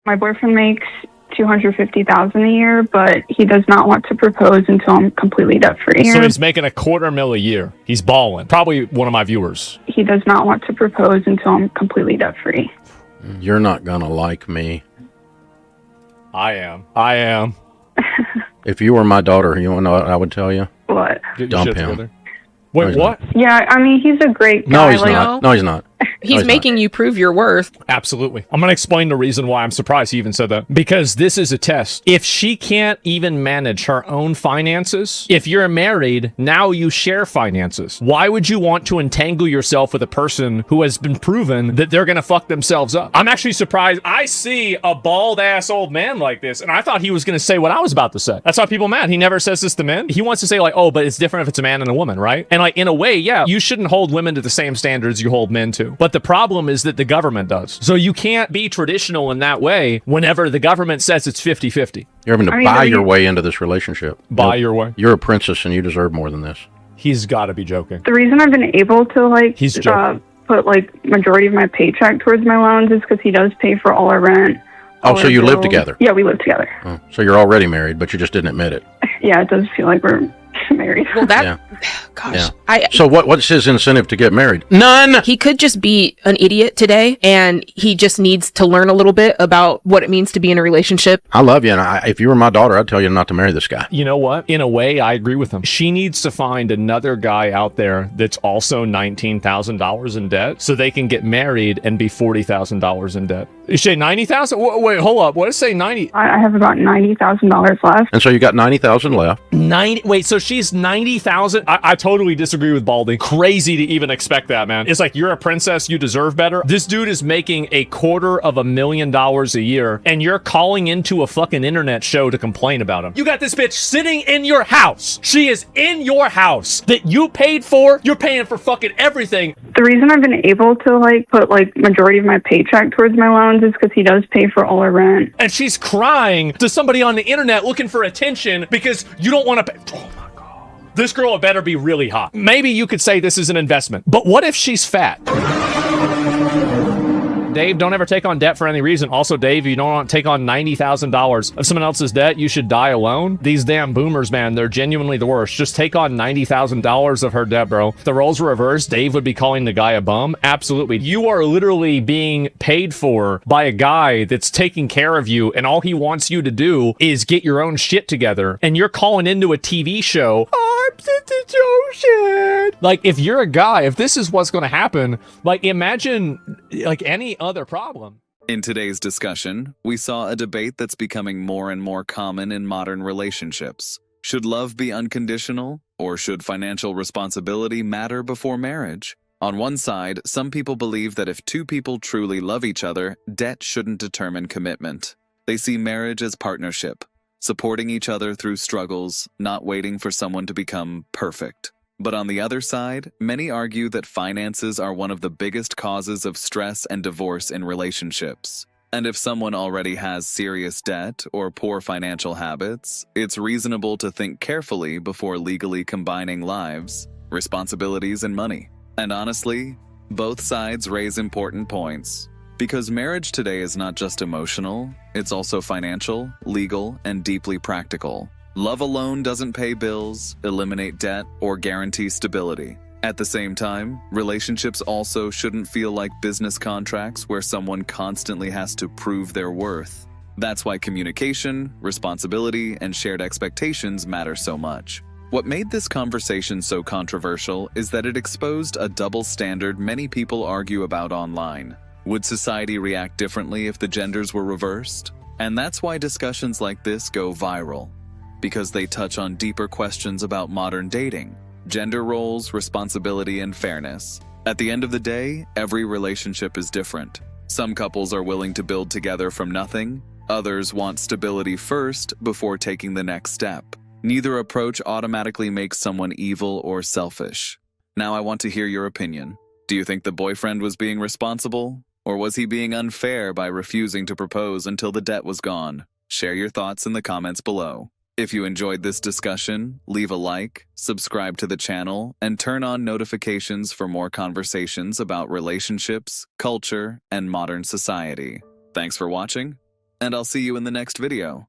My boyfriend makes $250,000 a year, but he does not want to propose until I'm completely debt free. So he's making $250,000 a year. He's balling. Probably one of my viewers. He does not want to propose until I'm completely debt free. You're not gonna like me. I am. If you were my daughter, you know what I would tell you? What? Dump him. Wait, No, what? Yeah, I mean, he's a great guy. No, he's like, not. No, he's not. He's making you prove your worth. Absolutely. I'm going to explain the reason why I'm surprised he even said that. Because this is a test. If she can't even manage her own finances, if you're married, now you share finances. Why would you want to entangle yourself with a person who has been proven that they're going to fuck themselves up? I'm actually surprised. I see a bald-ass old man like this, and I thought he was going to say what I was about to say. That's why people mad. He never says this to men. He wants to say, like, oh, but it's different if it's a man and a woman, right? And, like, in a way, yeah, you shouldn't hold women to the same standards you hold men to. But the problem is that the government does. So you can't be traditional in that way whenever the government says it's 50-50. You're having to buy your way into this relationship. Buy your way. You're a princess and you deserve more than this. He's got to be joking. The reason I've been able to, like, He's joking. put, like, majority of my paycheck towards my loans is because he does pay for all our rent. Oh, so you live together? Yeah, we live together. Oh, so you're already married, but you just didn't admit it. Yeah, it does feel like we're married. Well, that, Yeah. gosh, Yeah. So what's his incentive to get married? None! he could just be an idiot today, and he just needs to learn a little bit about what it means to be in a relationship. I love you, and if you were my daughter, I'd tell you not to marry this guy. You know what? In a way, I agree with him. She needs to find another guy out there that's also $19,000 in debt so they can get married and be $40,000 in debt. You say 90,000? Wait, hold up. What does it say 90? I have about $90,000 left. And so you got 90,000 left. 90? Wait, so she's 90,000? I totally disagree with Baldy. Crazy to even expect that, man. It's like, you're a princess, you deserve better. This dude is making $250,000 a year, and you're calling into a fucking internet show to complain about him. You got this bitch sitting in your house. She is in your house that you paid for. You're paying for fucking everything. The reason I've been able to, like, put, like, majority of my paycheck towards my loans is because he does pay for all our rent. And she's crying to somebody on the internet looking for attention because you don't want to pay. Oh my God. This girl better be really hot. Maybe you could say this is an investment, but what if she's fat? Dave, don't ever take on debt for any reason. Also, Dave, you don't want to take on $90,000 of someone else's debt. You should die alone. These damn boomers, man, they're genuinely the worst. Just take on $90,000 of her debt, bro. If the roles were reversed, Dave would be calling the guy a bum. Absolutely. You are literally being paid for by a guy that's taking care of you, and all he wants you to do is get your own shit together. And you're calling into a TV show. I'm situation. Like, if you're a guy, if this is what's going to happen, like, imagine like any other problem. In today's discussion, we saw a debate that's becoming more and more common in modern relationships. Should love be unconditional, or should financial responsibility matter before marriage? On one side, some people believe that if two people truly love each other, debt shouldn't determine commitment. They see marriage as partnership, supporting each other through struggles, not waiting for someone to become perfect. But on the other side, many argue that finances are one of the biggest causes of stress and divorce in relationships. And if someone already has serious debt or poor financial habits, it's reasonable to think carefully before legally combining lives, responsibilities, and money. And honestly, both sides raise important points. Because marriage today is not just emotional, it's also financial, legal, and deeply practical. Love alone doesn't pay bills, eliminate debt, or guarantee stability. At the same time, relationships also shouldn't feel like business contracts where someone constantly has to prove their worth. That's why communication, responsibility, and shared expectations matter so much. What made this conversation so controversial is that it exposed a double standard many people argue about online. Would society react differently if the genders were reversed? And that's why discussions like this go viral. Because they touch on deeper questions about modern dating, gender roles, responsibility, and fairness. At the end of the day, every relationship is different. Some couples are willing to build together from nothing. Others want stability first before taking the next step. Neither approach automatically makes someone evil or selfish. Now I want to hear your opinion. Do you think the boyfriend was being responsible? Or was he being unfair by refusing to propose until the debt was gone? Share your thoughts in the comments below. If you enjoyed this discussion, leave a like, subscribe to the channel, and turn on notifications for more conversations about relationships, culture, and modern society. Thanks for watching. and I'll see you in the next video.